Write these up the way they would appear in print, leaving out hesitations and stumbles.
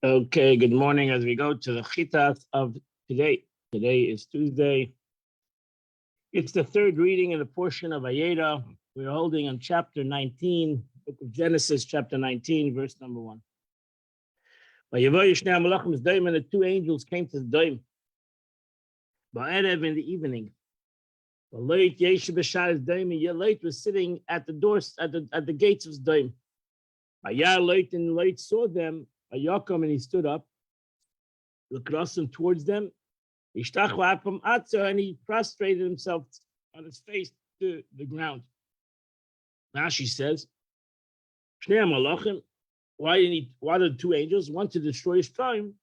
Okay, good morning as we go to the Chitas of today. Today is Tuesday. It's the third reading in the portion of Vayera. We're holding on chapter 19, book of Genesis, chapter 19, verse number 1. And the two angels came to the Doim, Ba'erev in the evening. Yelait was sitting at the doors, at the gates of Doim. And Lait saw them, Ayakom, and he stood up, looked towards them, and he prostrated himself on his face to the ground. Rashi says, why the two angels? One to destroy his time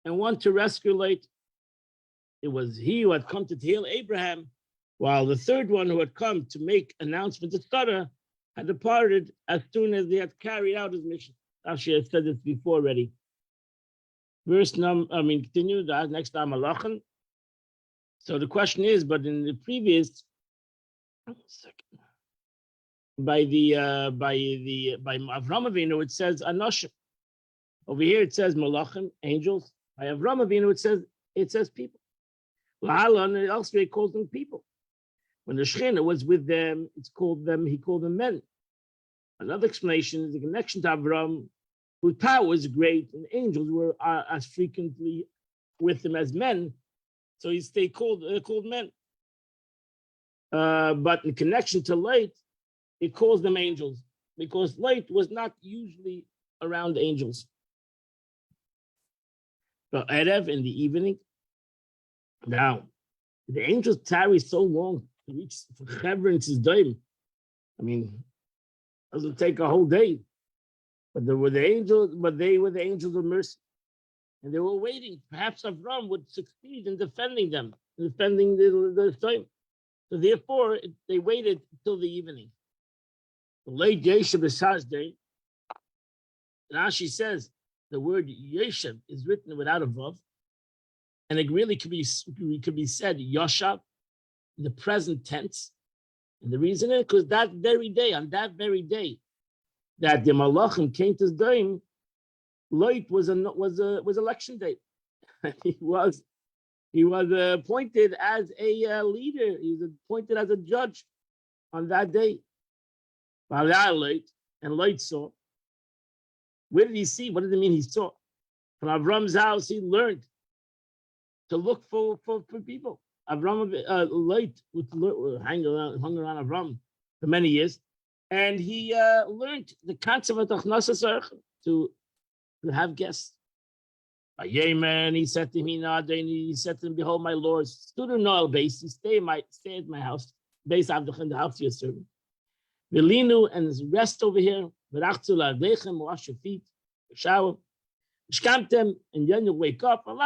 and one to rescue Lot. It was he who had come to heal Abraham, while the third one who had come to make announcement to Sarah had departed as soon as he had carried out his mission. Rashi had said this before already. Continue the next Malachim. So the question is, but in the previous by Avram Avinu it says Anoshim. Over here it says Malachim, angels. By Avram Avinu it says people. And elsewhere he calls them people. When the Shekhinah was with them, he called them men. Another explanation is the connection to Avram, whose power was great, and angels were as frequently with him as men, so they're called men. But in connection to Lot, it calls them angels, because Lot was not usually around angels. But Erev in the evening, now the angels tarry so long to reach Chevron's Doim. I mean, it doesn't take a whole day. But they were the angels of mercy. And they were waiting. Perhaps Avram would succeed in defending them, defending the time. So therefore, they waited until the evening. The late Yeshev B'Sazday, Rashi says the word Yeshev is written without a vav, and it really could be said Yoshav in the present tense. And the reason is because on that very day, that the Malachim came to Doim, Lot was election day. he was appointed as a leader. He was appointed as a judge on that day. And Lot saw. Where did he see? What did it mean he saw? From Avram's house, he learned to look for people. Avram Lot hung around Avram for many years. And he learned the concept of Tachnasa to have guests. Yemen, he said to him, behold, my Lord, student no base, stay at my house, base Avdach in the house of your servant. Velinu and rest over here, wash your feet, shower. Shkamtem, and then you'll wake up, and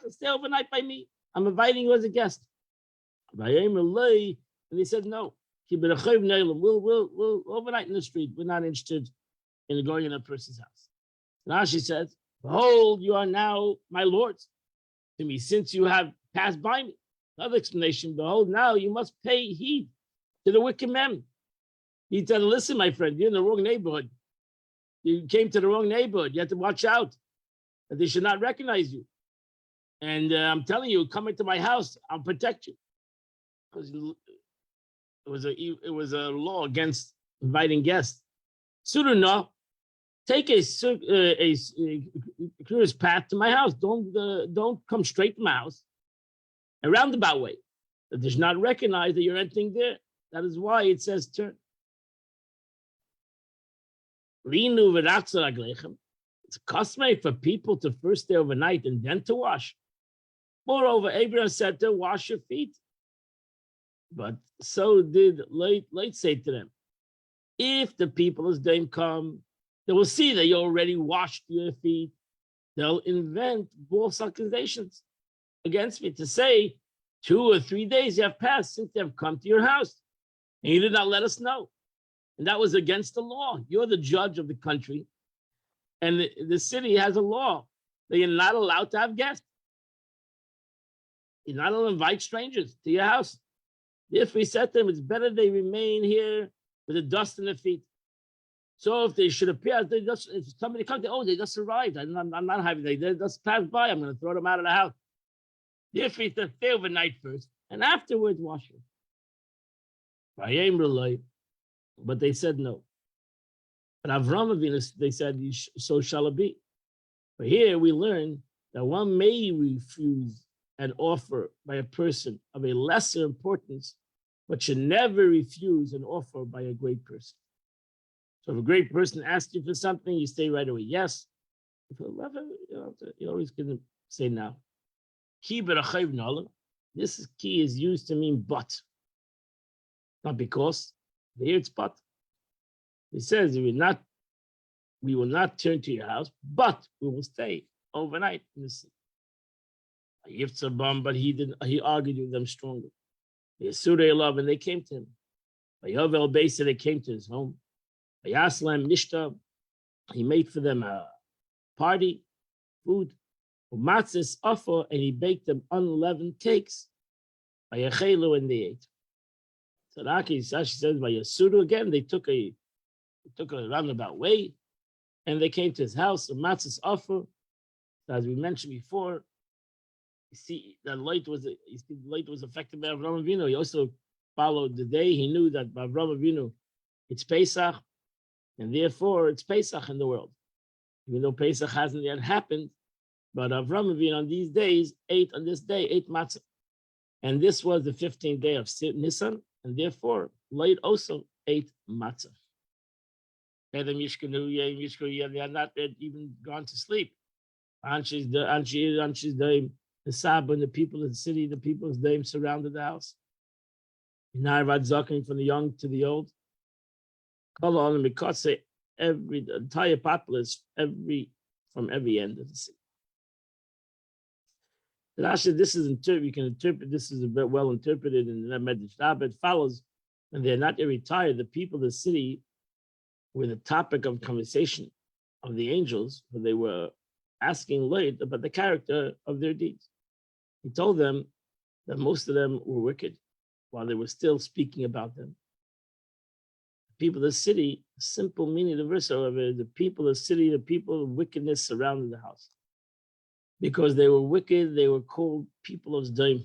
stay overnight by me. I'm inviting you as a guest. And he said, no. We'll overnight in the street. We're not interested in going in a person's house. Now she says, behold, you are now my lords to me, since you have passed by me. Another explanation, behold, now you must pay heed to the wicked men. He said, listen, my friend, you're in the wrong neighborhood. You came to the wrong neighborhood. You have to watch out that they should not recognize you. And I'm telling you, come into my house, I'll protect you. Because it was a law against inviting guests. Sudana, take a curious path to my house. Don't come straight to my house. A roundabout way that does not recognize that you're entering there. That is why it says turn. It's customary for people to first stay overnight and then to wash. Moreover, Abraham said to wash your feet. But so did Lot say to them, if the people as Dame come They will see that you already washed your feet. They'll invent false accusations against me to say 2 or 3 days have passed since they have come to your house, and you did not let us know. And that was against the law. You're the judge of the country, and the city has a law that you're not allowed to have guests. You're not allowed to invite strangers to your house. Therefore, he said to them, it's better they remain here with the dust in their feet. So if they should appear, if somebody comes, they just arrived. I'm not having, they just passed by. I'm going to throw them out of the house. Therefore, he said, stay overnight first, and afterwards wash them. But they said no. But Avram Avinu, they said, so shall it be. But here we learn that one may refuse an offer by a person of a lesser importance, but should never refuse an offer by a great person. So if a great person asks you for something, you say right away, yes. If you always can say now. This key is used to mean but, not because. Here it's but. It says we will not turn to your house, but we will stay overnight in the city. But he argued with them strongly. And they came to him. They came to his home. He made for them a party, food, matzahs offer, and he baked them unleavened cakes. And they ate. So Rashi says by Yasudu again, they took a roundabout way, and they came to his house. A matzahs offer, as we mentioned before. You see, the light was affected by Avraham Avinu. He also followed the day. He knew that by Avraham Avinu, it's Pesach, and therefore it's Pesach in the world. Even though Pesach hasn't yet happened, but Avraham Avinu on these days ate matzah. And this was the 15th day of Nisan, and therefore light also ate matzah. They had not even gone to sleep. The Saba and the people of the city, the people of Daim surrounded the house. Narvad Zakin from the young to the old. The entire populace, from every end of the city. This is you can interpret this is a bit well interpreted in the Medrash Rabbah. It follows when they're not yet retired, the people of the city were the topic of conversation of the angels, when they were asking Lot about the character of their deeds. He told them that most of them were wicked while they were still speaking about them. The people of the city, simple meaning of the verse, however, the people of the city, the people of wickedness surrounded the house. Because they were wicked, they were called people of Zdaim.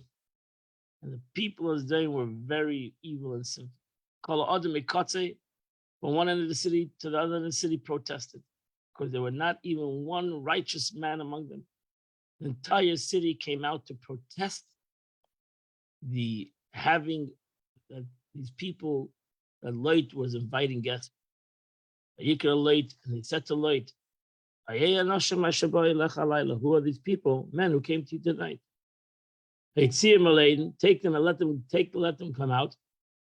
And the people of Zdaim were very evil and sinful. Kol Adam Mikatze, from one end of the city to the other end of the city, protested. Because there were not even one righteous man among them. The entire city came out to protest the having these people that Lot was inviting guests. Lot, and they said to Lot, who are these people, men who came to you tonight? Take them and let them come out.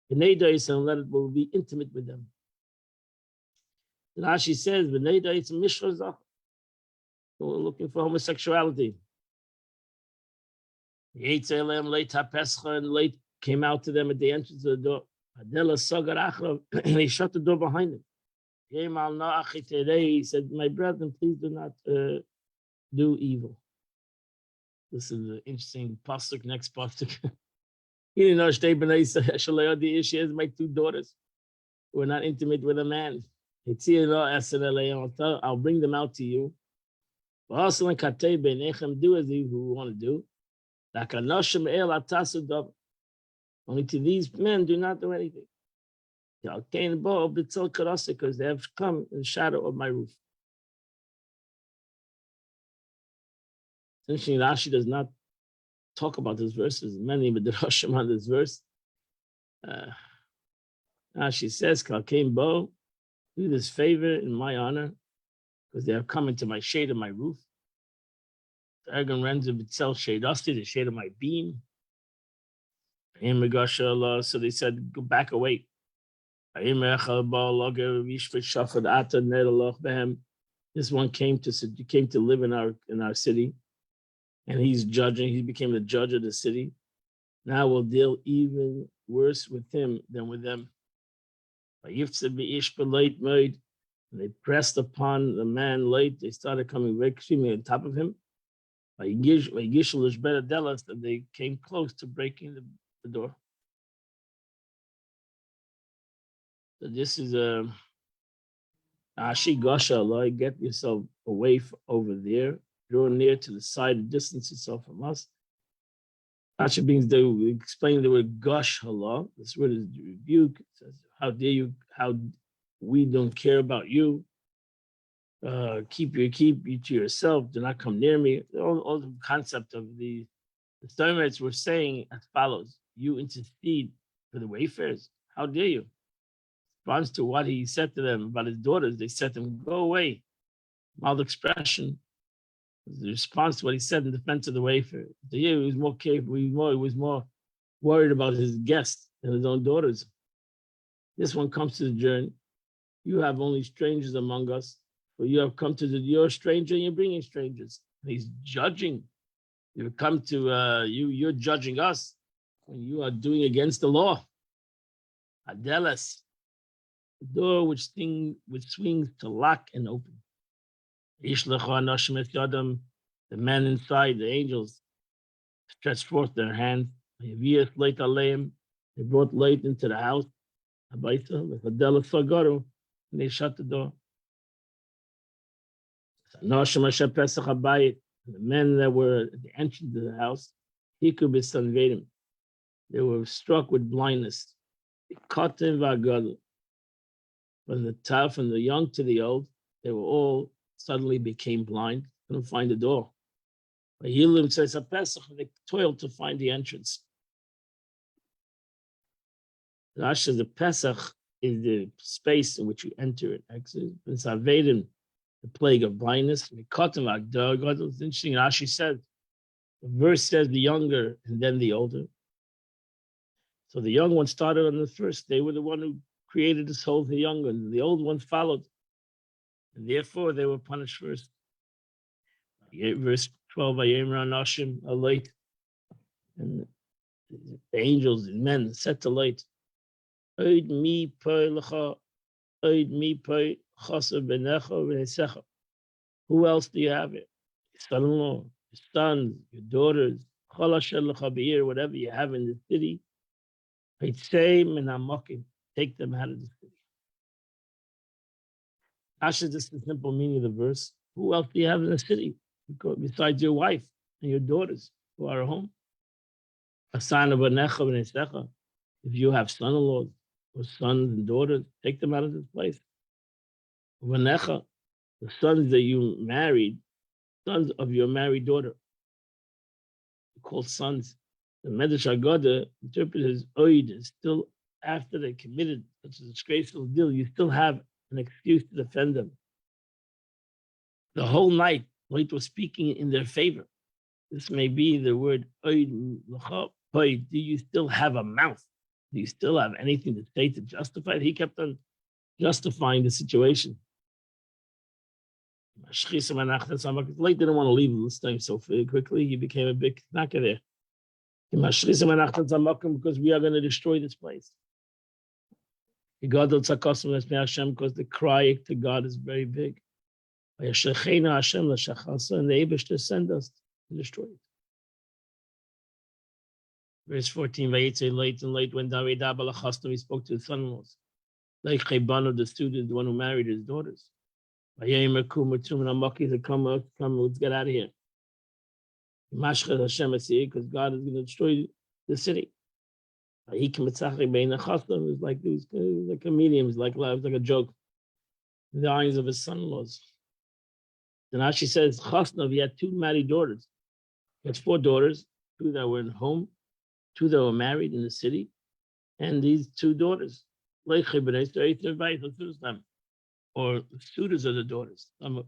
And will be intimate with them. Rashi says, we're looking for homosexuality. And late came out to them at the entrance of the door. And he shut the door behind him. He said, my brethren, please do not do evil. This is an interesting pasuk, next pasuk. He didn't know she has my 2 daughters who are not intimate with a man. I'll bring them out to you. Do as you want to do. Only to these men, do not do anything. Because they have come in the shadow of my roof. Essentially, Rashi does not talk about this verse. There's many midrashim on this verse. Rashi says, Kalkein Bo, do this favor in my honor, because they have come into my shade of my roof. Ergon Renza Bitzel shade Asti, the shade of my beam. So they said, go back away. This one came to live in our city, and he's judging. He became the judge of the city. Now we'll deal even worse with him than with them. And they pressed upon the man late. They started coming very extremely on top of him. And they came close to breaking the door. So this is a Ashi Gasha Allah, get yourself away over there, draw near to the side, distance yourself from us. Ashi means they explain the word Gash Allah. This word is rebuke. It says, how dare you, how we don't care about you. Keep you to yourself, do not come near me. All the concept of the Stoimates were saying as follows: you intercede for the wayfarers. How dare you? Response to what he said to them about his daughters, they said to him, go away. Mild expression. The response to what he said in defense of the wayfarers. So yeah, he was more capable, he was more worried about his guests than his own daughters. This one comes to the journey. You have only strangers among us. For you have come to you're a stranger and you're bringing strangers. And he's judging. You've come to, you're judging us when you are doing against the law. Adelas, the door which swings to lock and open. The men inside, the angels, stretched forth their hands. They brought light into the house. And they shut the door. The men that were at the entrance of the house, they were struck with blindness. From the young to the old, they were all suddenly became blind, couldn't find the door. They toiled to find the entrance. The Pesach is the space in which you enter and exit. The plague of blindness. It's interesting, Rashi said, the verse says the younger and then the older. So the young ones started on the first. They were the one who created this whole the young ones. The old ones followed. And therefore they were punished first. Verse 12, a light. And the angels and men set the light. Who else do you have it? Your son-in-law, your sons, your daughters, whatever you have in the city. Take them out of the city. Asha, this is the simple meaning of the verse. Who else do you have in the city besides your wife and your daughters who are at home? If you have son-in-laws or sons and daughters, take them out of this place. The sons that you married, sons of your married daughter, called sons. The Medrash Haggadah interprets oid is still after they committed such a disgraceful deal, you still have an excuse to defend them. The whole night, light was speaking in their favor. This may be the word oid. Do you still have a mouth? Do you still have anything to say to justify it? He kept on justifying the situation. Light didn't want to leave this time so quickly. He became a big knocker there. Because we are going to destroy this place. Because the cry to God is very big. And the Eibush send us to destroy it. Verse 14, late and late when David he spoke to his son-in-laws. Like Chebanu, the student, the one who married his daughters. Let's get out of here. Because God is going to destroy the city. It was like a medium, it was like a joke in the eyes of his son-in-laws. And Rashi says, Chasnov, he had two married daughters. He had four daughters, two that were in home, two that were married in the city, and these two daughters. Or suitors of the daughters. Some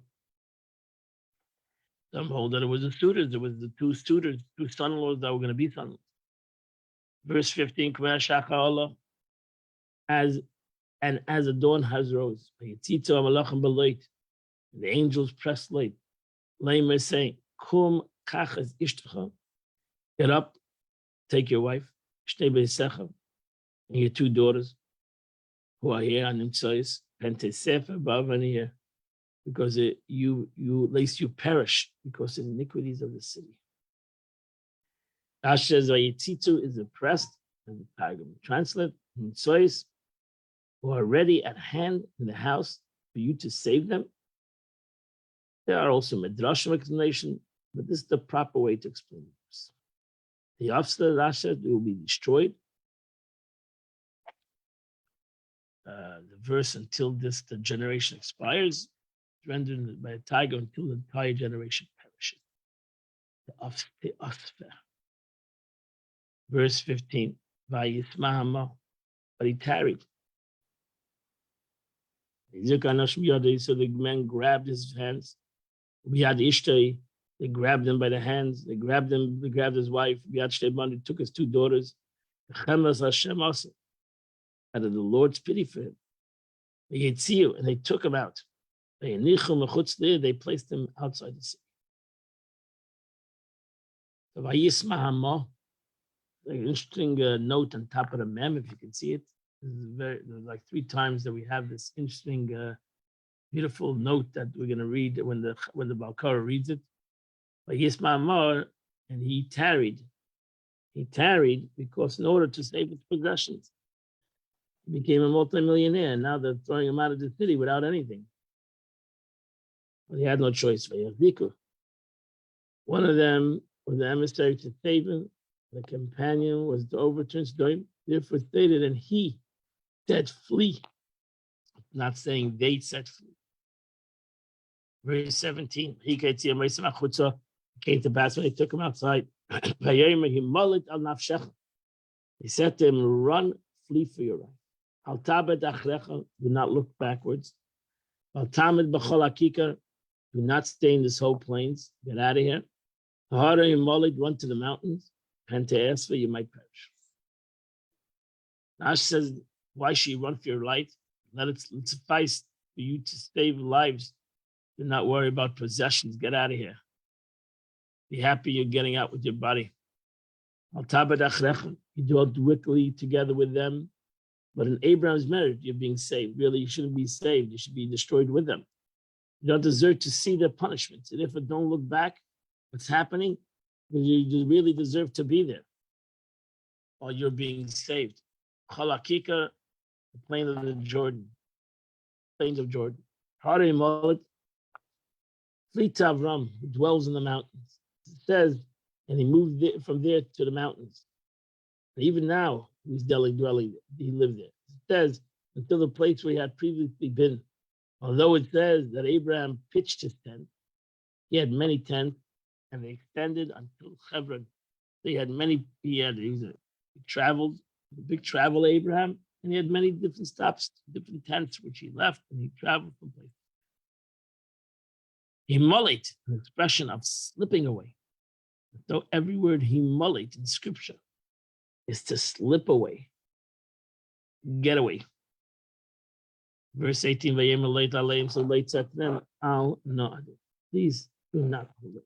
hold that it was the suitors. It was the two suitors, two son-in-laws that were going to be son-in-laws. Verse 15, as And as the dawn has rose, the angels pressed late. Lamer saying, Kum kachas ishtcha, get up, take your wife, shtei beisecha, and your two daughters who are here on Nimtzais, Pentesefer Bavani here, because you lest you perish because of the iniquities of the city. Rashi says Vayitzitu is oppressed, and the Targum translate Nimtzais, who are ready at hand in the house for you to save them. There are also Midrashim explanation, but this is the proper way to explain this. The officer of Rashi will be destroyed. The verse until the generation expires, rendered by a tiger until the entire generation perishes. The Osfer. Verse 15. Vayismahama, but he tarried. So the men grabbed his hands. We had Ishtay, they grabbed him by the hands, they grabbed his wife. We had Shtebon, took his two daughters. Out of the Lord's pity for him. And they took him out. They placed him outside the city. So Vayisma, an interesting note on top of the mem, if you can see it. There's like 3 times that we have this interesting, beautiful note that we're going to read when the Balkara reads it. Vayisma, and he tarried. He tarried because in order to save his possessions, he became a multimillionaire, and now they're throwing him out of the city without anything. But he had no choice. One of them was the emissary to save him. The companion was to overturn Sodom. Therefore stated, and he said, flee. Not saying they said flee. Verse 17. He came to pass when he took him outside. He said to him, run, flee for your life. Al tabed achrecha, do not look backwards. Al tamid b'chol hakikar, do not stay in this whole plains. Get out of here. Hara yimolid, run to the mountains. Penteesva, you might perish. Ash says, why should you run for your life? Let it suffice for you to save lives. Do not worry about possessions. Get out of here. Be happy you're getting out with your body. Al tabed achrecha, you dwelt wickedly together with them. But in Abraham's marriage, you're being saved. Really, you shouldn't be saved. You should be destroyed with them. You don't deserve to see their punishments. And if it don't look back, what's happening, you really deserve to be there. Or you're being saved. Chalakika, the plain of the Jordan. Plains of Jordan. Hara Yimolid, flee to Avram, who dwells in the mountains. It says, and he moved from there to the mountains. And even now, he's dwelling, he lived there. It says, until the place where he had previously been. Although it says that Abraham pitched his tent, he had many tents, and they extended until Hebron. He traveled, a big travel, Abraham, and he had many different stops, different tents, which he left, and he traveled from place. He mullet, an expression of slipping away. So every word he mullet in scripture is to slip away, get away. Verse 18, so late said to them, please do not hold it.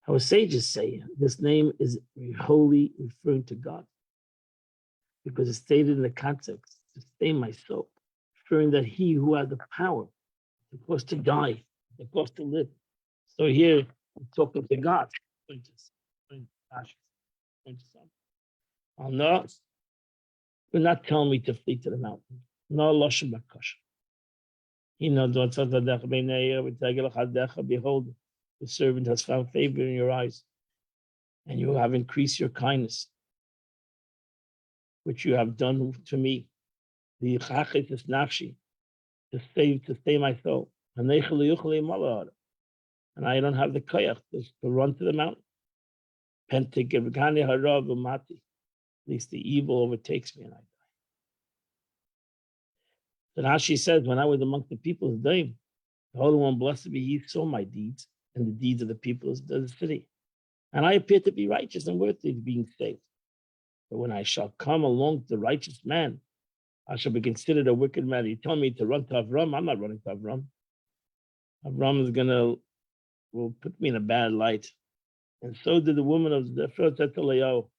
Our sages say this name is holy, referring to God, because it's stated in the context, to stay my soul, referring that he who has the power is supposed to die, is supposed to live. So here, we're talking to God. No, do not tell me to flee to the mountain. No, Loshem Bakash. Behold, the servant has found favor in your eyes, and you have increased your kindness, which you have done to me. The Chachet is Nafshi, to stay my soul. And I don't have the koyach to run to the mountain. At least the evil overtakes me and I die. So now she says, when I was among the people of Daim, the Holy One, blessed be He, saw my deeds and the deeds of the people of the city. And I appear to be righteous and worthy of being saved. But when I shall come along the righteous man, I shall be considered a wicked man. You tell me to run to Avram. I'm not running to Avram. Avram will put me in a bad light. And so did the woman of the first said to Leo,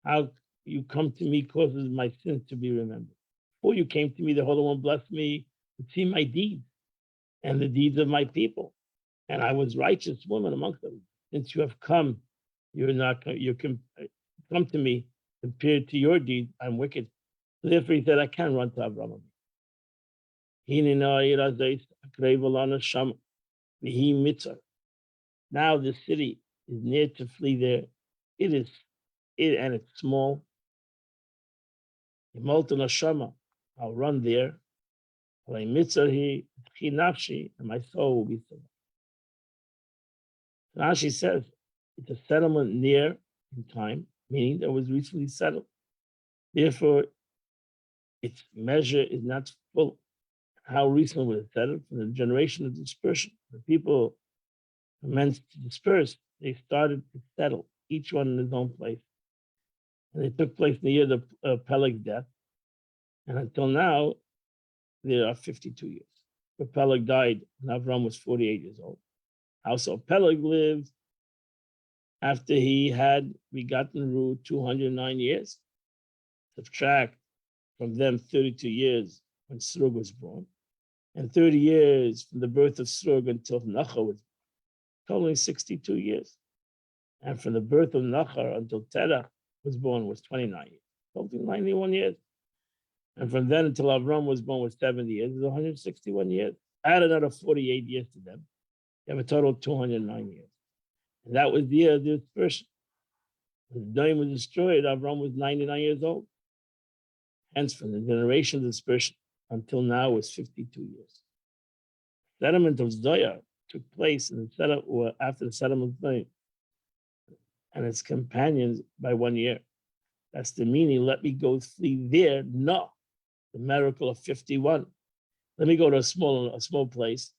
how you come to me causes my sins to be remembered. Before you came to me, the Holy One blessed me to see my deeds and the deeds of my people. And I was righteous woman amongst them. Since you have come, you can come to me compared to your deeds, I'm wicked. So therefore he said, I can't run to Abraham. Now the city is near to flee there. And it's small. I'll run there. And my soul will be saved. Now she says it's a settlement near in time, meaning that was recently settled. Therefore, its measure is not full. How recently was it settled? From the generation of dispersion. The people commenced to disperse, they started to settle, each one in his own place. And it took place in the year of Peleg's death. And until now, there are 52 years. But Peleg died when Avram was 48 years old. Also, Peleg lived after he had begotten Ru 209 years. Subtract from them 32 years when Srug was born, and 30 years from the birth of Srug until Nachor was born, totaling 62 years. And from the birth of Nachor until Terach was born was 29 years, totaling 91 years. And from then until Avram was born was 70 years, it was 161 years. Add another 48 years to them. You have a total of 209 years. And that was the year of the dispersion. When the dome was destroyed, Avram was 99 years old. Hence, from the generation of dispersion until now was 52 years. Settlement of Zoyar took place in the settlement, or after the settlement of Zoyar and its companions by 1 year. That's the meaning. Let me go flee there. No, the miracle of 51. Let me go to a small place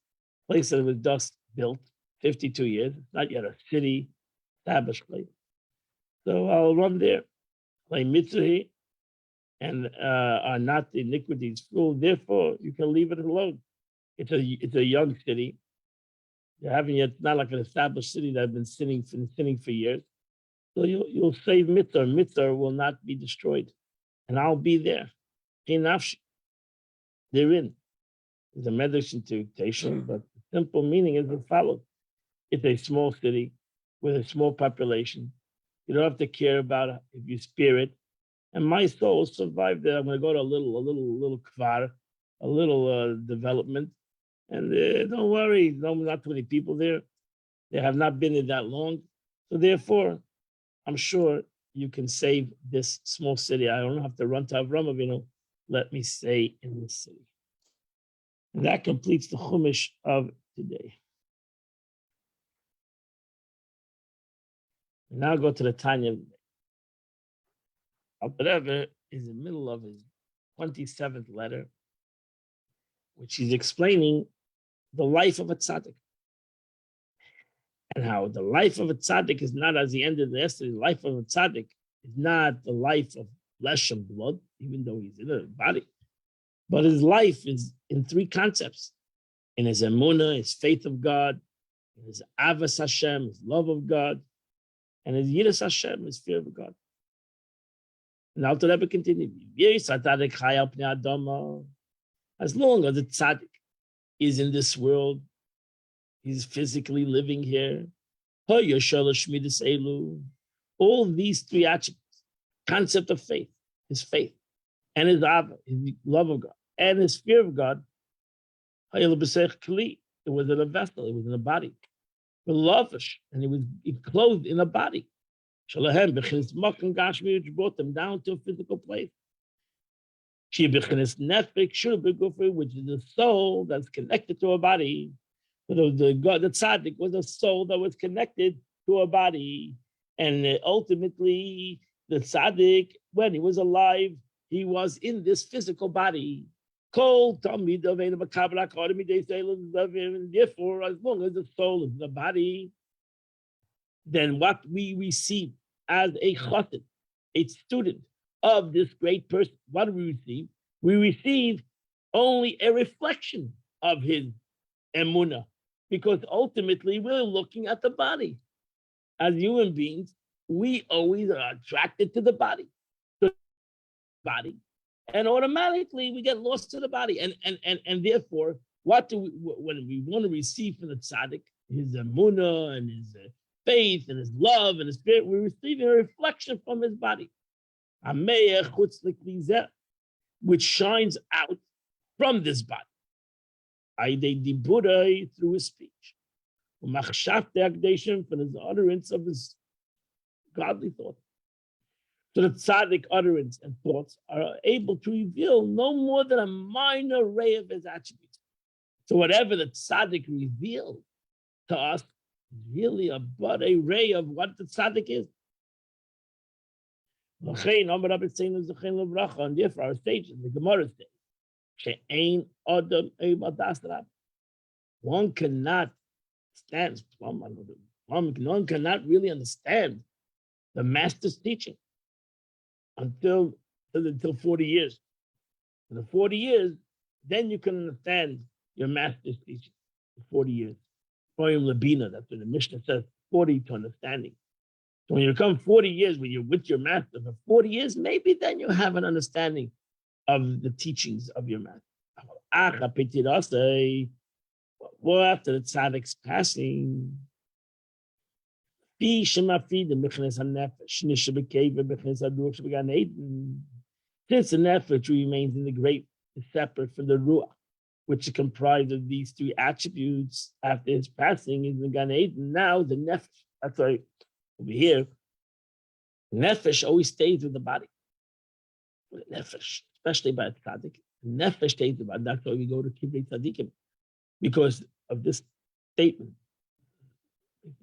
that was dust built, 52 years. It's not yet a city, established place. So I'll run there. Play Mitzvah and are not the iniquities full. Therefore, you can leave it alone. It's a young city. You haven't yet. It's not like an established city that have been sitting for years. So you'll save Mitzvah. Mitzvah will not be destroyed, and I'll be there. Therein is a medrash interpretation, but the simple meaning is as follows: it's a small city with a small population. You don't have to care about it if you spare it. And my soul survived there. I'm going to go to a little kvar, a little development. And don't worry, not too many people there. They have not been there that long. So therefore, I'm sure you can save this small city. I don't have to run to Avram Avinu. Let me stay in this city. And that completes the Chumash of today. We now go to the Tanya. Alter Rebbe is in the middle of his 27th letter, which he's explaining the life of a tzaddik. And how the life of a tzaddik is not, as he ended yesterday, the life of a tzaddik is not the life of flesh and blood, even though he's in a body. But his life is in three concepts: in his emunah, his faith of God, in his avas Hashem, his love of God, and his yiras Hashem, his fear of God. And Alter Rebbe continued, as long as the tzaddik is in this world, he's physically living here, all these three attributes, concept of faith, his faith, and his ava, his love of God, and his fear of God, it was in a vessel, it was in a body. And he was clothed in a body. Which brought them down to a physical place. Which is the soul that's connected to a body. The tzaddik was a soul that was connected to a body. And ultimately, the tzaddik, when he was alive, he was in this physical body. And therefore, as long as the soul is in the body, then what we receive as a chassid, a student of this great person, what do we receive? We receive only a reflection of his emunah, because ultimately we're looking at the body. As human beings, we always are attracted to the body, and automatically we get lost to the body. And therefore, what do we, when we want to receive from the tzaddik, his emunah and his faith and his love and his spirit, we're receiving a reflection from his body, which shines out from this body. Through his speech, from his utterance of his godly thoughts. So the tzaddik utterance and thoughts are able to reveal no more than a minor ray of his attributes. So whatever the tzaddik revealed to us is really but a ray of what the tzaddik is. And therefore our sages, the Gemara says, one cannot stand, one cannot really understand the master's teaching until 40 years. In the 40 years, then you can understand your master's teaching. 40 years. Labina, that's what the Mishnah says, 40 to understanding. So when you come 40 years, when you're with your master for 40 years, maybe then you have an understanding of the teachings of your master. Well, after the tzaddik's passing, since the nefesh remains in the grave, is separate from the ruach, which is comprised of these three attributes after his passing in the Gan Eden. Now the nefesh, that's why over here, nefesh always stays with the body. Nefesh, especially by a tzaddik, nefesh stays with the body. That's why we go to Kivrei Tzaddikim, because of this statement,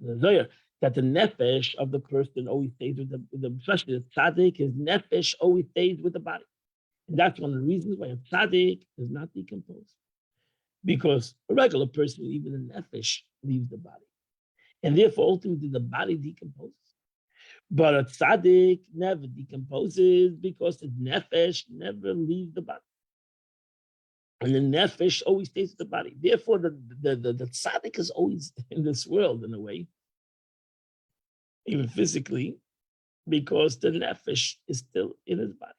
the Zohar, that the nefesh of the person always stays with the especially the tzaddik, his nefesh always stays with the body. And that's one of the reasons why a tzaddik does not decompose. Because a regular person, even the nefesh, leaves the body. And therefore, ultimately, the body decomposes. But a tzaddik never decomposes because the nefesh never leaves the body. And the nefesh always stays with the body. Therefore, the tzaddik is always in this world, in a way, even physically, because the nefesh is still in his body.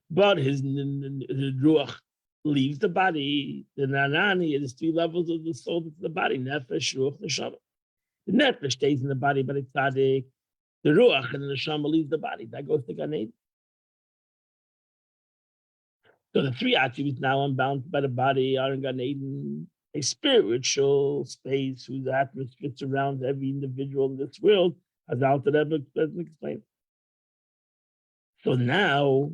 But his ruach leaves the body. The nanani is three levels of the soul to the body: nefesh, ruach, neshama. The nefesh stays in the body, but it's tzaddik. The ruach and the neshama leaves the body. That goes to Gan Eden. So the three attributes now unbound by the body are in Gan Eden, a spiritual space whose atmosphere surrounds every individual in this world, as Alter Rebbe explained. So now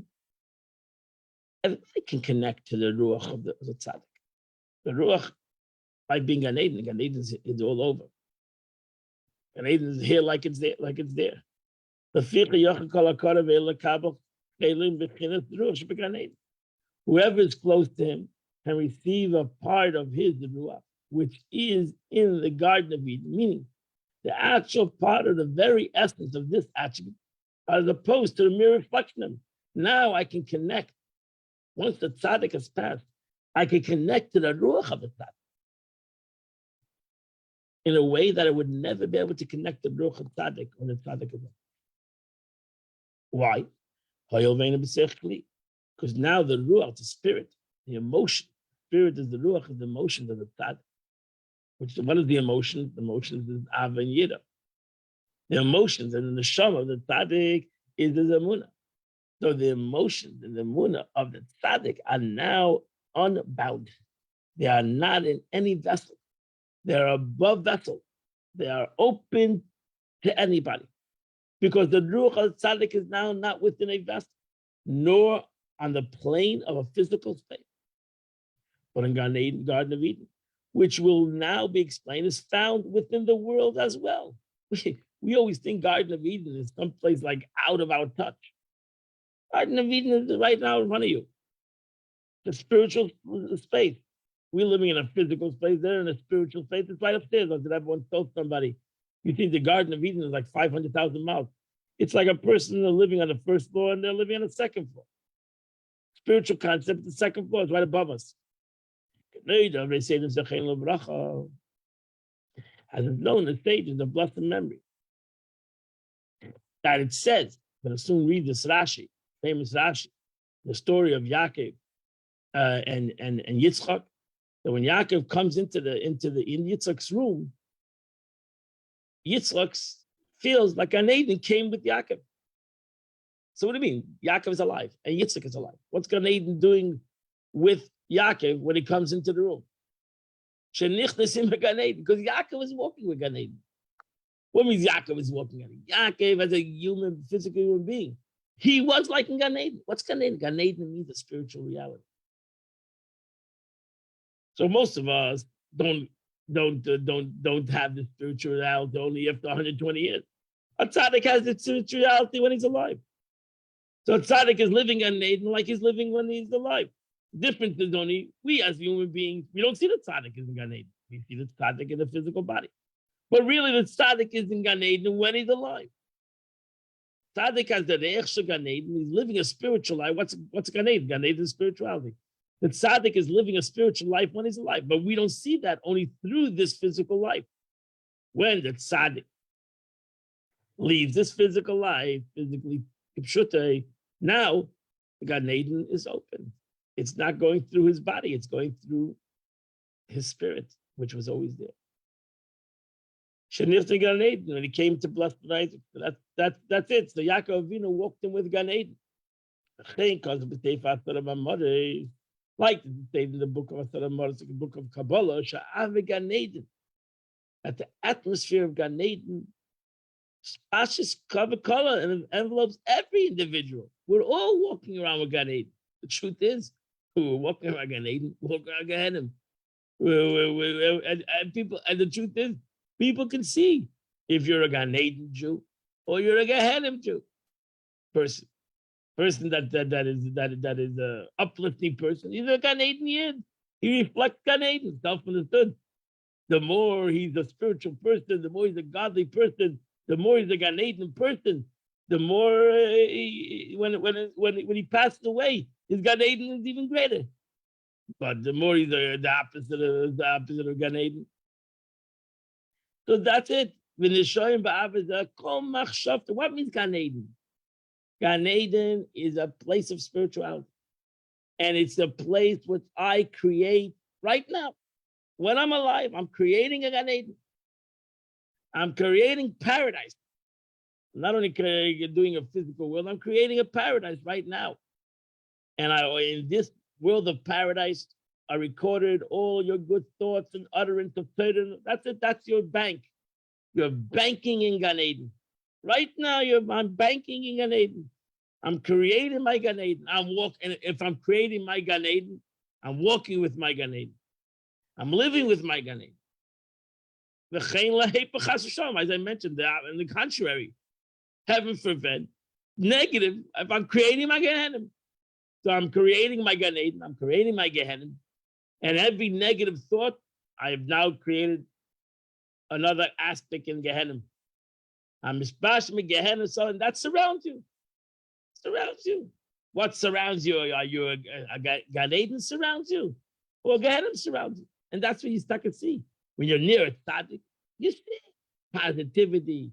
everybody can connect to the ruach of the tzaddik. The ruach, by being Gan Eden is all over. Gan Eden is here like it's there, Whoever is close to him can receive a part of his ruach, which is in the Garden of Eden, meaning the actual part of the very essence of this attribute, as opposed to the mere reflection of it. Now I can connect. Once the tzaddik has passed, I can connect to the ruach of the tzaddik in a way that I would never be able to connect to the ruach of tzaddik when the tzaddik is. Why? Because now the ruach, the spirit, the emotion, spirit is the ruach of the emotions of the tzaddik. What is the emotion? The emotions is Av and Yira. The emotions and the neshama of the tzaddik is the emunah. So the emotions and the emunah of the tzaddik are now unbound. They are not in any vessel. They are above vessel. They are open to anybody. Because the ruach of the tzaddik is now not within a vessel, nor on the plane of a physical space, but in Garden of Eden, which will now be explained, is found within the world as well. We always think Garden of Eden is someplace like out of our touch. Garden of Eden is right now in front of you. The spiritual space. We're living in a physical space. They're in a spiritual space. It's right upstairs. Like everyone told somebody, you think the Garden of Eden is like 500,000 miles. It's like a person living on the first floor and they're living on the second floor. spiritual concept, the second floor is right above us. They say this as is known the stages of blessed memory. That it says, but I'll soon read this Rashi, famous Rashi, the story of Yaakov and Yitzchak. That when Yaakov comes into Yitzchak's room, Yitzchak feels like Gan Eden came with Yaakov. So what do you mean? Yaakov is alive and Yitzchak is alive. What's Gan Eden doing with Yaakov when he comes into the room? Because Yaakov is walking with Gan Eden. What means Yaakov is walking at it? Yaakov as a physical human being. He was like in Gan Eden. What's Gan Eden? Gan Eden means a spiritual reality. So most of us don't have the spiritual reality only after 120 years. A tzaddik has the spiritual reality when he's alive. So a tzaddik is living Gan Eden like he's living when he's alive. Difference is only we as human beings, we don't see the tzaddik in Gan Eden. We see the tzaddik in the physical body. But really, the tzaddik is in Gan Eden when he's alive. Tzaddik has the reich shel Gan Eden. He's living a spiritual life. What's Gan Eden? Gan Eden is spirituality. The tzaddik is living a spiritual life when he's alive. But we don't see that only through this physical life. When the tzaddik leaves this physical life, physically, now the Gan Eden is open. It's not going through his body. It's going through his spirit, which was always there. When he came to blessed Isaac, that's it. So Yaakov Avinu walked in with Gan Eden. Like it's stated in the book of the book of Kabbalah, Gan Eden, that the atmosphere of Gan Eden spashes cover color and envelopes every individual. We're all walking around with Gan Eden. The truth is, we're walking around Gan Eden, walking around Gehenna. And the truth is, people can see if you're a Gan Eden Jew or you're a Gehenna Jew. Person that is a uplifting person. He's a Gan Eden Yid. He reflects Gan Eden, self-understood. The more he's a spiritual person, the more he's a godly person, the more he's a Gan Eden person, the more when he passes away, his Gan Eden is even greater. But the more he's the opposite of Gan Eden. So that's it. What means Gan Eden? Gan Eden is a place of spirituality. And it's a place which I create right now. When I'm alive, I'm creating a Gan Eden. I'm creating paradise. I'm not only doing a physical world, I'm creating a paradise right now. And in this world of paradise, I recorded all your good thoughts and utterance of Torah. That's it. That's your bank. You're banking in Gan Eden. Right now, I'm banking in Gan Eden. I'm creating my Gan Eden. I'm walking. If I'm creating my Gan Eden, I'm walking with my Gan Eden. I'm living with my Gan Eden. As I mentioned, in the contrary, heaven forbid, negative. If I'm creating my Gehenna, so I'm creating my Gan Eden. I'm creating my Gehenna. And every negative thought, I have now created another aspect in Gehenna. I'm mishbashim Gehenna, so and that surrounds you. Surrounds you. What surrounds you? Are you a Gan Eden surrounds you? Or Gehenna surrounds you? And that's what you start to see. When you're near a tzaddik, you see positivity,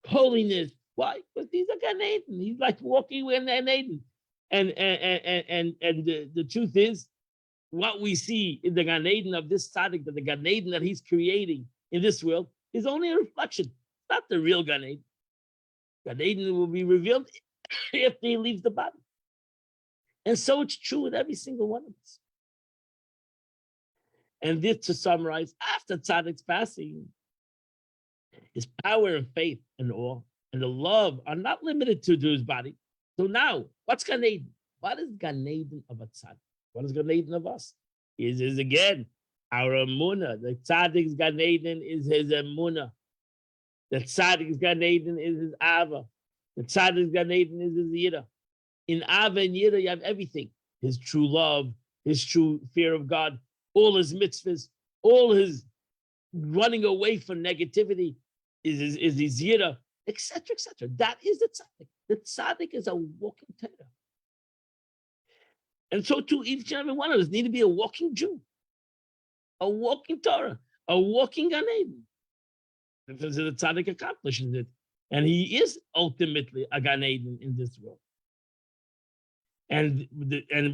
holiness. Why? Because he's a Gan Eden. He's like walking with Gan Eden. And the truth is, what we see in the Gan Eden of this tzaddik, the Gan Eden that he's creating in this world, is only a reflection. It's not the real Gan Eden. Gan Eden will be revealed after he leaves the body. And so it's true with every single one of us. And this, to summarize, after tzaddik's passing, his power and faith and awe and the love are not limited to his body. So now, what's Gan Eden? What is Gan Eden of a tzaddik? What is Gan Eden of us? Is again our emunah. The tzaddik's Gan Eden is his emunah. The tzaddik's Gan Eden is his ava. The tzaddik's Gan Eden is his yira. In ava and yira, you have everything. His true love, his true fear of God, all his mitzvahs, all his running away from negativity is his yira, etc., etc. That is the tzaddik. The tzaddik is a walking Torah. And so too, each and every one of us need to be a walking Jew, a walking Torah, a walking Gan Eden. Because the tzaddik accomplishes it. And he is ultimately a Gan Eden in this world. And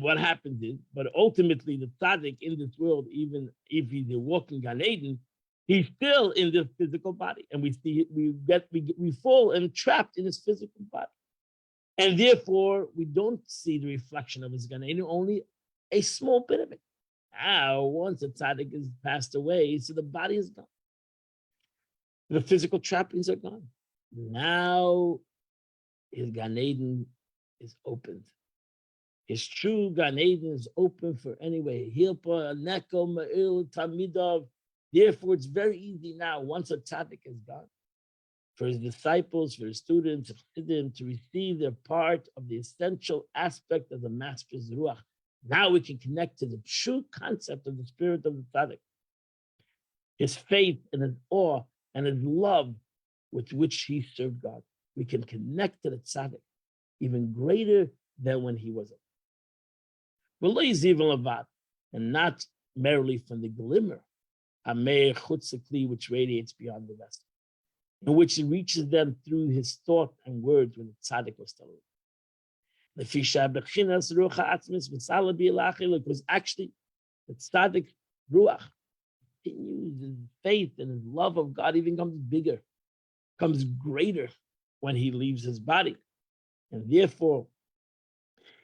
what happens is, but ultimately the tzaddik in this world, even if he's a walking Gan Eden, he's still in this physical body. And we fall and trapped in his physical body. And therefore, we don't see the reflection of his Gan Eden, only a small bit of it. Now, once the tzaddik is passed away, so the body is gone. The physical trappings are gone. Now, his Gan Eden is opened. His true Gan Eden is open for anyway. Hilpa, Neko, Ma'il, Tamidov. Therefore, it's very easy now, once a tzaddik is gone, for his disciples, for his students, to receive their part of the essential aspect of the master's ruach. Now we can connect to the true concept of the spirit of the tzaddik, his faith and his awe and his love with which he served God. We can connect to the tzaddik even greater than when he was a and not merely from the glimmer, which radiates beyond the vessel, in which it reaches them through his thought and words when the tzaddik was still alive. Because actually the tzaddik ruach continues, his faith and his love of God even comes bigger, comes greater when he leaves his body. And therefore,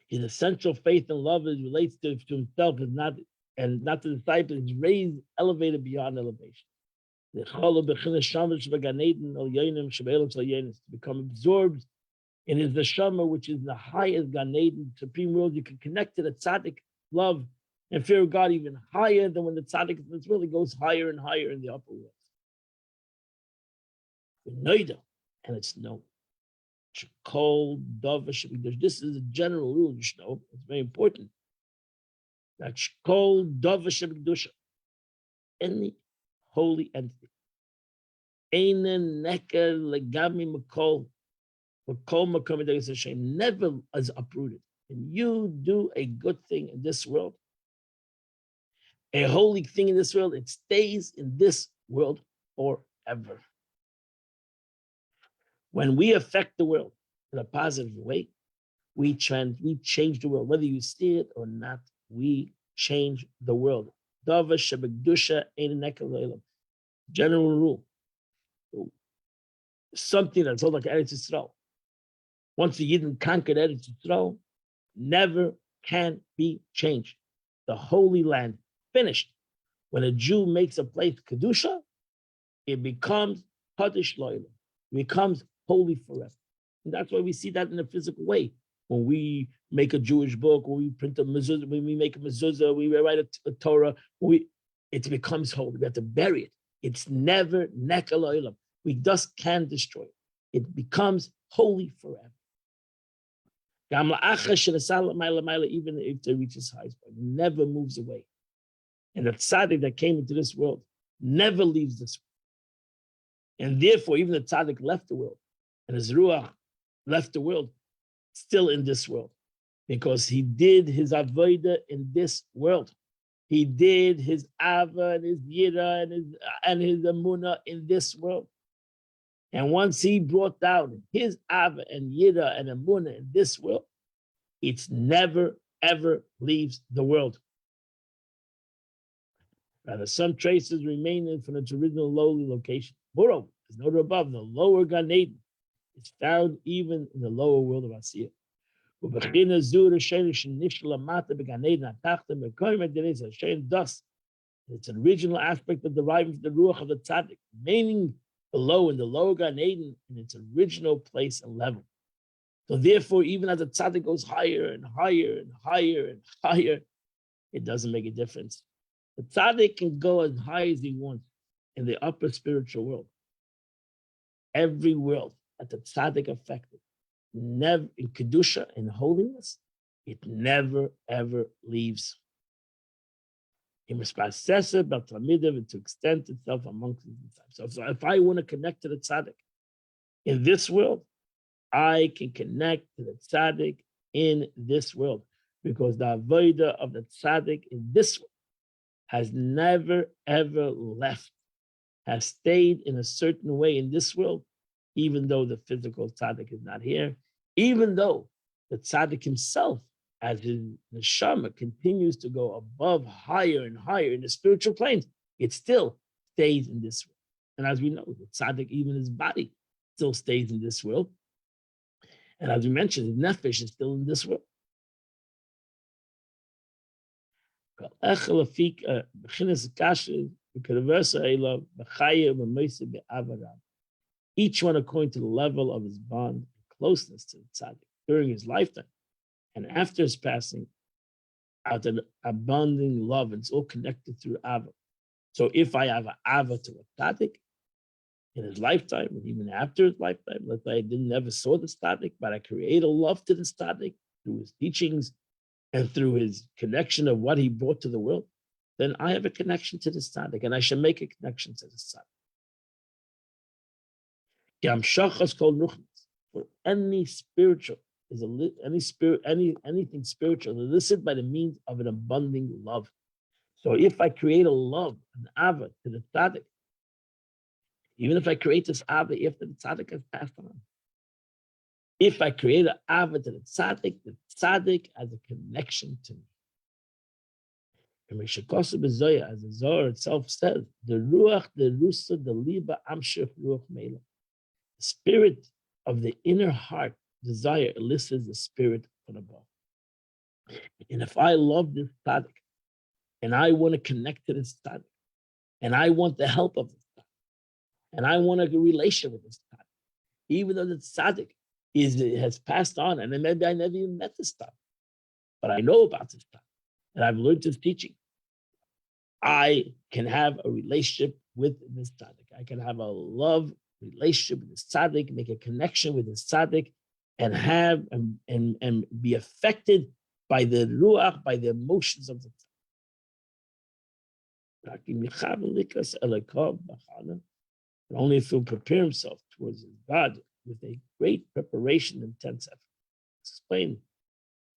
his essential faith and love is relates to himself is not to the disciples, is raised, elevated beyond elevation. To become absorbed in his neshama, which is the highest Gan Eden, supreme world. You can connect to the tzaddik love and fear of God even higher than when the tzaddik really goes higher and higher in the upper world. And it's known. This is a general rule, you should know. It's very important. That any holy entity, never is uprooted. And you do a good thing in this world, a holy thing in this world, it stays in this world forever. When we affect the world in a positive way, we change the world. Whether you see it or not, we change the world. General rule. Something that's all like Eretz Yisrael. Once the Yidden conquered Eretz Yisrael, never can be changed. The Holy Land, finished. When a Jew makes a place Kedusha, it becomes Kadosh Lo'elam. It becomes holy forever. And that's why we see that in a physical way. When we make a Jewish book, when we print a mezuzah, when we make a mezuzah, we write a Torah, it becomes holy. We have to bury it. It's never nekel olam. We just can't destroy it. It becomes holy forever. Even if it reaches highest point, it never moves away. And the tzaddik that came into this world never leaves this world. And therefore, even the tzaddik left the world, and his ruach left the world, still in this world, because he did his avodah in this world. He did his ava and his yira and his emunah in this world. And once he brought down his ava and yira and emunah in this world, it's never ever leaves the world. Rather, some traces remain from its original lowly location. Moreover, as noted above, the lower Gan Eden is found even in the lower world of Asiyah. It's an original aspect of deriving from the ruach of the tzaddik, remaining below in the lower Gan Eden in its original place and level. So therefore, even as the tzaddik goes higher and higher and higher and higher, it doesn't make a difference. The tzaddik can go as high as he wants in the upper spiritual world. Every world that the tzaddik affected, never in kedusha, in holiness, it never ever leaves. It must process it, but to extend itself amongst the disciples. So if I want to connect to the tzaddik in this world, I can connect to the tzaddik in this world. because the avodah of the tzaddik in this world has never ever left, has stayed in a certain way in this world, even though the physical tzaddik is not here, even though the tzaddik himself, as his neshama continues to go above, higher and higher in the spiritual planes, it still stays in this world. And as we know, the tzaddik, even his body, still stays in this world. And as we mentioned, his nefesh is still in this world. Each one according to the level of his bond and closeness to the tzaddik during his lifetime and after his passing, out of abounding love, and it's all connected through Ava. So if I have an Ava to a tzaddik in his lifetime, and even after his lifetime, let's say I never saw the tzaddik, but I create a love to the tzaddik through his teachings and through his connection of what he brought to the world, then I have a connection to the tzaddik, and I should make a connection to the tzaddik. For any spiritual is anything spiritual elicited by the means of an abundant love. So if I create a love, an ava to the tzaddik, even if I create this ava after the tzaddik has passed on, if I create an ava to the tzaddik has a connection to me. And Mishakosah B'Zoya, as the Zohar itself says, the ruach, the rusa, the liba, amshich ruach meila. The spirit of the inner heart desire elicits the spirit from above. And if I love this tzaddik, and I want to connect to this tzaddik, and I want the help of this tzaddik, and I want a relation with this tzaddik, even though the tzaddik has passed on, and maybe I never even met this tzaddik, but I know about this tzaddik, and I've learned his teaching, I can have a relationship with this tzaddik. I can have a love relationship with this tzaddik, make a connection with this tzaddik, and have and be affected by the ruach, by the emotions of the tzaddik. And only if he'll prepare himself towards his God with a great preparation and intense effort. Explained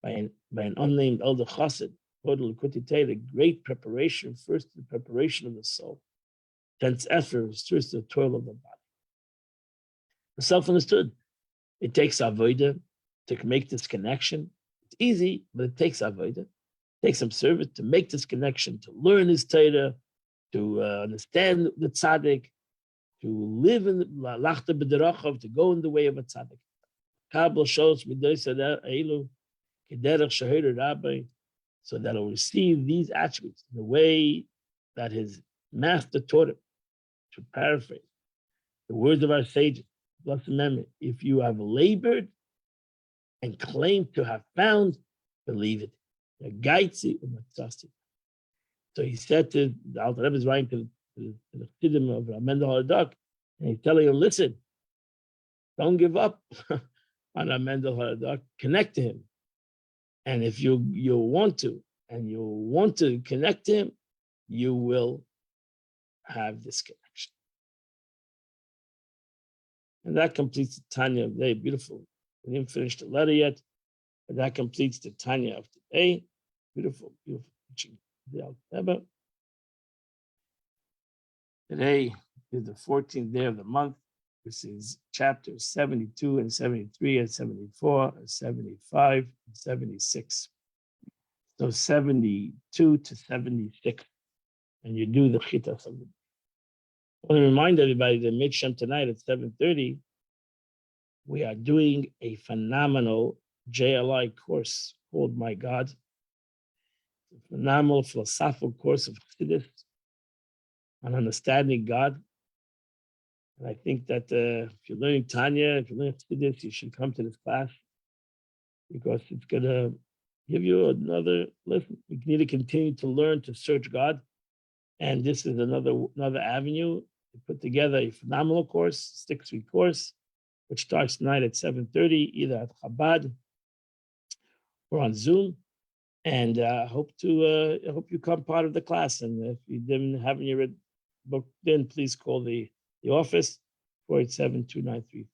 by an unnamed elder chassid, the great preparation, first the preparation of the soul, intense effort is first the toil of the body. The self-understood. It takes avodah to make this connection. It's easy, but it takes avodah. It takes some service to make this connection, to learn his Torah, to understand the tzaddik, to live in the lachta b'derachov, to go in the way of a tzaddik. Kabbalah shows so that he'll receive these attributes in the way that his master taught him. To paraphrase the words of our sages, blessed memory, if you have labored and claim to have found, believe it. So he said to the Alter Rebbe is writing to the Chassidim of Mendel HaRadak, and he's telling him, listen, don't give up on Mendel HaRadak, connect to him. And if you want to, and you want to connect to him, you will have this connection. And that completes the Tanya of today. Beautiful. We didn't finish the letter yet, but that completes the Tanya of today. Beautiful, beautiful teaching. Today is the 14th day of the month. This is chapters 72 and 73 and 74 and 75 and 76. So 72 to 76. And you do the chitas of the day. I want to remind everybody that Midshem tonight at 7:30, we are doing a phenomenal JLI course called My God. It's a phenomenal philosophical course of Chassidus on understanding God. And I think that if you're learning Tanya, if you're learning Chassidus, you should come to this class because it's going to give you another lesson. We need to continue to learn to search God. And this is another avenue to put together a phenomenal course, 6-week course, which starts tonight at 7:30, either at Chabad or on Zoom. And I hope you come part of the class. And if you didn't have your booked in, please call the office 487-2934.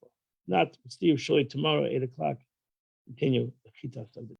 Not Steve, surely tomorrow, 8 o'clock, continue the Chitas of the